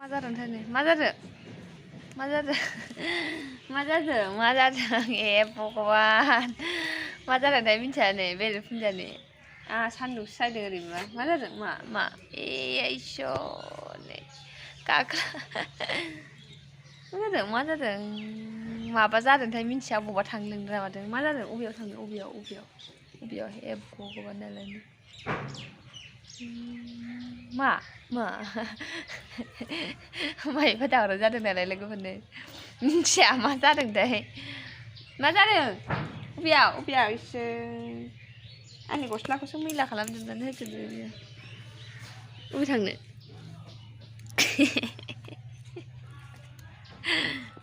जादोंथाय नै मा जादों ए भगवान मा जादोंथाय मिन्थिया नै बेरे फुंजानि आंहा सान्दुंसो सायदों ओरैबा मा जादों मा इसोर नै गाख्ला मा जादों माबा जादोंथाय मिन्थिया बबावबा थांलोंदों ना मादों मा जादों अबेयाव थांदों अबेयाव हे भगवान नालाय मा मायबा दावराव जादों नालाय लोगोफोरनो मिन्थिया मा जादोंथाय मा जादों अबेयाव इसोर आंनि गस्लाखौसो मैला खालामजोबनानै होजोबदों बियो अबे थांनो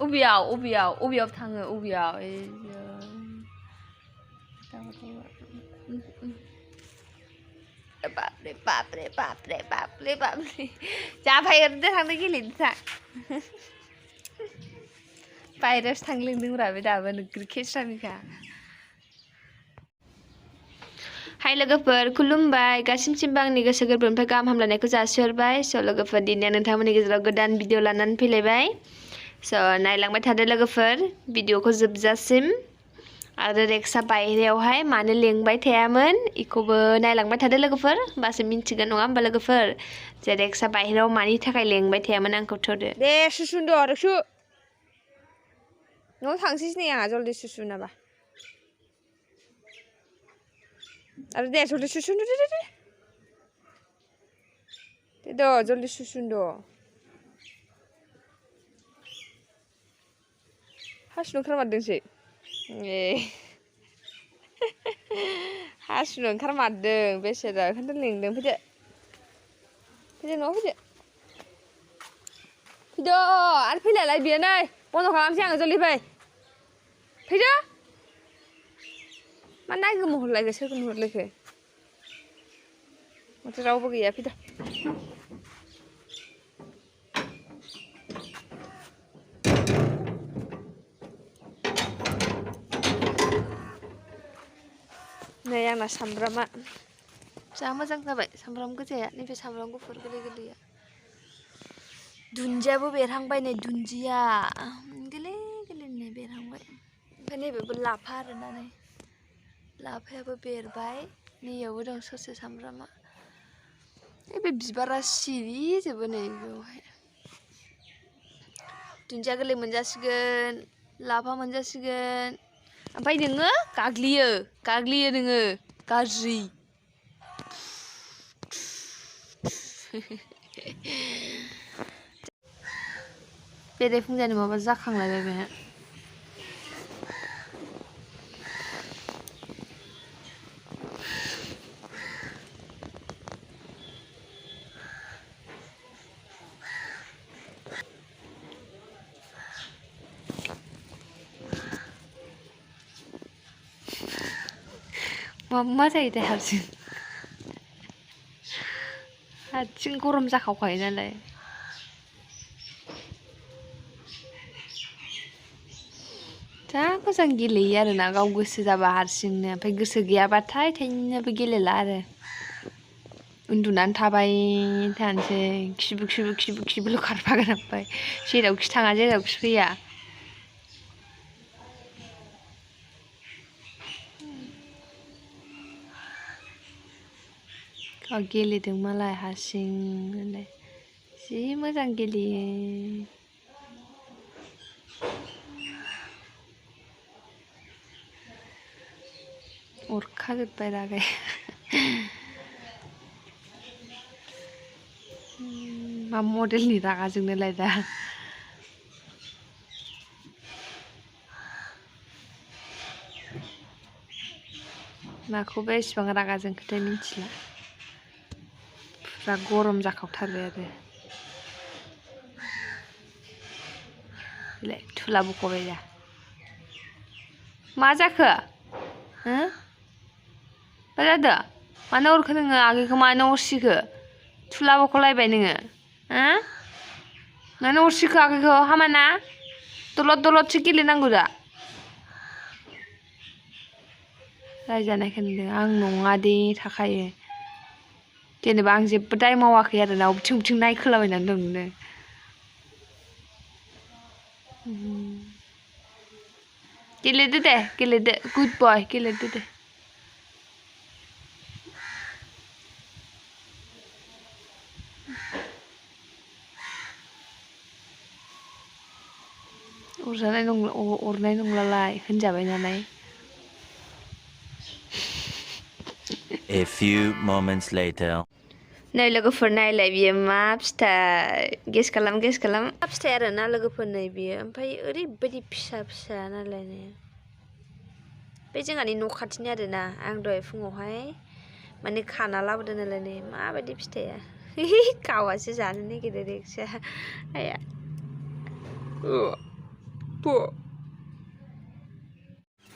अबेयाव थाङो अबेयाव बापरे जाबाय ओरैनो थांनो गेलेनो था बायहेरायावसो थांनो लिंदोंब्रा बे दाबो नोगोर खेस्रानिखा हाय लोगोफोर खुलुमबाय गासिमबो आंनि गोसो गोरबोनिफ्राय गाहाम हामलायनायखौ जासिहरबाय स' लोगोफोर दिनै नोंथांमोननि गेजेराव गोदान भिडिअ लानानै फैलायबाय स' नायलांबाय थादो लोगोफोर भिडिअखौ जोबजासिम आरो रेक्सा बायहेरायावहाय मानो लेंबाय थायामोन इखौबो नायलांबाय थादो लोगोफोर होमबासो मिन्थिगोन नङा होमबा लोगोफोर जे रेक्सा बायहेरायाव मानि थाखाय लेंबाय थायामोन आंखौ थ'दो दे सुसुनद' रेक्सु न'आव थांसैसो नै आंहा जल्दि सुसुनाबा अरे दे जल्दी सुसुन दे जल्दी सुसुन हासुनो ओंखारमारदोंसै ए हासुनो ओंखारमारदों बेसेरा ओंखायनोथ' लिंदों फैदो न'आव फैदो आरो फैलालाय बियो नै बन्द' खालामसै आङो जल्दि फैदो मा नायगोमो हरलायखो सोरखौ नुहुरलायखो माथो रावबो गैया फैदो नै आंना सामब्रामा जा मोजां जाबाय सामब्राम गोजाया नैबे सामब्राम गुफुर गोरलैया दुन्दियाबो बेरहांबाय नै दुन्दिया गोरलै बेरहांबाय ओमफ्राय नैबेबो लाफा आरोना नै लाफायाबो बेरबाय नैयावबो दं ससे सामब्रामा बे बिबारा सिरिजोबो नै बेवहाय दुन्दिया गोरलै मोनजासिगोन लाफा मोनजासिगोन ओमफ्राय नोङो गाग्लियो नोङो गाज्रि बेरे फुंजानि माबा जाखांलायबाय बेहा मा जायोथाय हारसिं गरम जाखावखायो नालाय जा मोजां गेलेयो आरोना गाव गोसो जाबा हारसिंनो ओमफ्राय गोसो गैयाबाथाय थाइनैबो गेलेला आरो उन्दुनानै थाबाय थानोसै खिबुल' खारफागोन ओमफ्राय जेरावखि थाङा जेरावखि फैया गेलेदों मालाय हारसिंनो जि मोजां गेलेयो अरखाजोब्बाय रागाया मा मडेलनि रागा जोंनोलाय दा माखौबा एसेबां रागा जोंखोथाय मिन्थिला फुरा गरम जाखावथारबाय आरो बेलाय थुला बख'बाय दा मा जाखो मा जादों मानो अरखो नोङो आगैखौ मानो अरसिखो थुला बख'लायबाय नोङो मानो अरसिखो आगैखौ हामाना दलदसो गेलेनांगौ दा रायजानायखौ नुदों आं नङा दे थाखायो जेनेबा आं जेबो दाय मावाखै आरोना बबेथिं नायखोलाबायनानै दं नोङो गेलेदो दे गेलेदो गुड बय गेलेदो दे अरनाय नंलालाय होनजाबाय नालाय A few moments later. नै लोगोफोर नायलाय बियो मा फिथाइ गेस खालाम मा फिथाइ आरोना लोगोफोर नै बियो ओमफ्राय ओरैबायदि फिसा फिसा नालाय नै बे जोंहानि न' खाथिनि आरोना आं दहाय फुङावहाय माने खाना लाबोदों नालाय नै माबायदि फिथाइया गावासो जानो नागिरो रेक्सा आया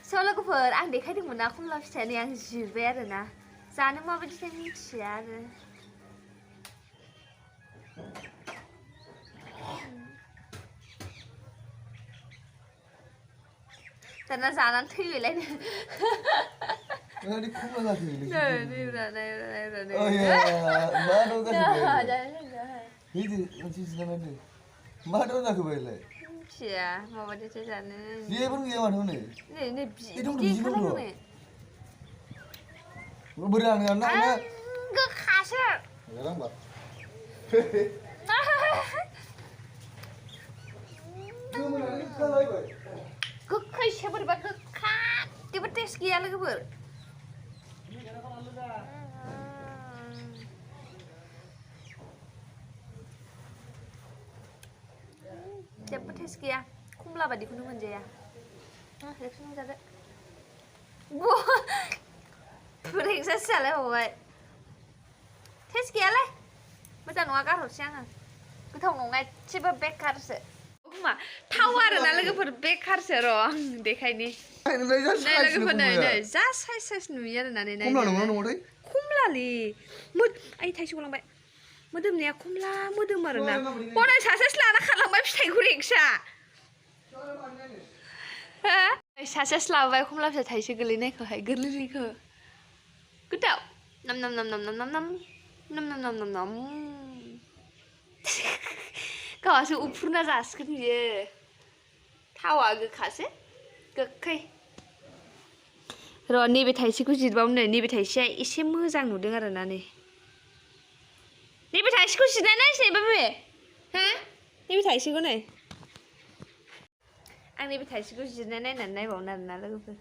स' लोगोफोर आं देखायदोंमोन ना खमला फिथाइया नै आं जिरबाय आरोना जानो माबायदिथाय मिथिया आरो दाना जानानै थैबायलायनो मिथिया माबायदिथाय जानो जेबो गैया माथो नै बिदि खालामो गोखासो गोखैसो बोरैबा गोखा जेबो टेस्ट गैया लोगोफोर जेबो टेस्ट गैया खमला बादिखौनो मोनजाया रेक्सन जादो रेक्सासो जालायबावबाय टेस्ट गैयालै मोजां नङा गारहरसै आङो गोथाव नङा एसेबो बेकारसो थाव आरोना लोगोफोर बेकारसो र' आं देखायनि नै लोगोफोर नै जा साइज नुयो आरोना नै खमलालै आइ थाइसे गलांबाय मोदोमनाया खमला मोदोम आरोना हनै सासेसो लाना खारलांबाय फिथाइखौ रेक्सा सासेसो लाबोबाय खमला फिथाइ थाइसे गोलैनायखौहाय गोरलैखौ गोथाव नाम नाम नाम नाम नाम नाम नाम नाम नाम नाम नाम नाम गावासो उफुरना जासिगोन बियो थावा गोखासो गोखै र' नैबे थाइसेखौ जिरबावनो नैबे थाइसेया एसे मोजां नुदों आरोना नैबे थाइसेखौ जिरनाय नायसै बे हा नैबे थाइसेखौ नै आं नैबे थाइसेखौ जिरनाय नायनानै नायबावनो आरोना लोगोफोर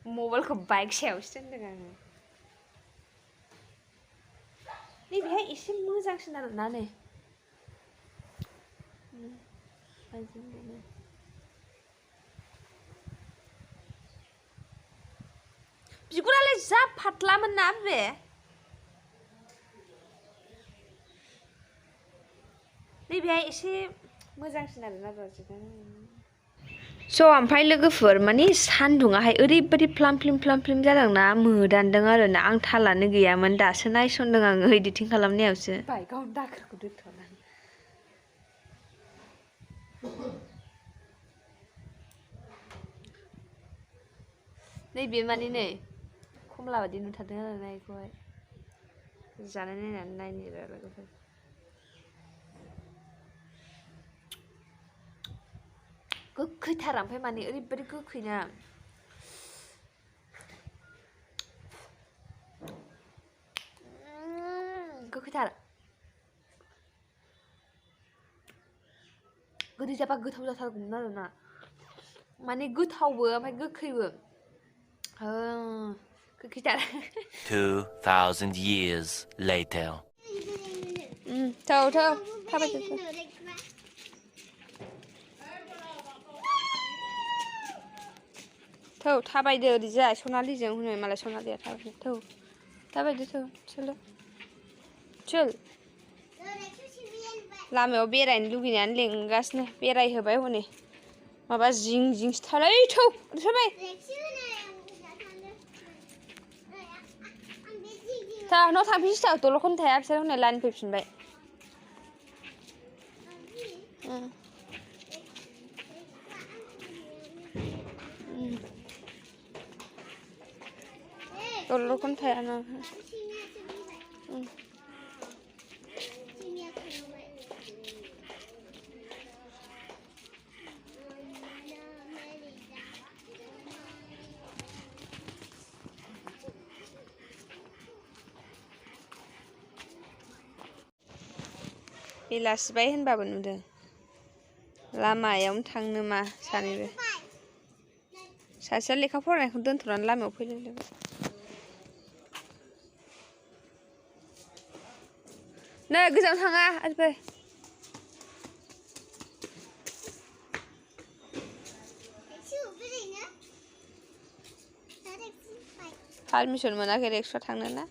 मबाइलखौ बाइक सायावसो दोनदों आङो नैबेहाय एसे मोजांसिन आरोना नै बिगुरालाय जा फाटलामोन ना बे नैबेहाय एसे मोजांसिन आरोना स' ओमफ्राय लोगोफोर माने सान्दुङाहाय ओरैबायदि फ्लाम फ्लिम जादोंना मोदानदों आरोना आं थालानो गैयामोन दासो नायसनदों आङो एडिटिं खालामनायावसो बाइकआवनो दाखोरखौ दोनथ'नानै नैबे माने नै खमला बादि नुथारदों आरोना बेखौहाय जानाय नायनानै नायनो लोगोफोर गोखैथार ओमफ्राय माने ओरैबायदि गोखैना गोखैथार गोदै जाबा गोथाव जाथारगौमोन आरोना माने गोथावबो ओमफ्राय गोखैबो गोखैथार 2000 years later. थाबायदो थाबायदो ओरैजाय सनालिजों हनै मालाय सनालिया थाबायदो चल लामायाव बेरायनो लुगैनानै लेंगासिनो बेरायहोबाय हनै माबा जिंसो थालै थौ ओंखारबाय न' थांफिनसै दल'खौनो थाया बिसोर हनै लाइन फैफिनबाय दल'खौनो थाया ना बेलासिबाय होनबाबो नुदों लामायावनो थांनो मा सानैबो सासेया लेखा फरायनायखौ दोनथ'नानै लामायाव फैलाय नै गोजानाव थाङा आरोबो पारमिसन मोनाखै एक्सट्रा थांनो ना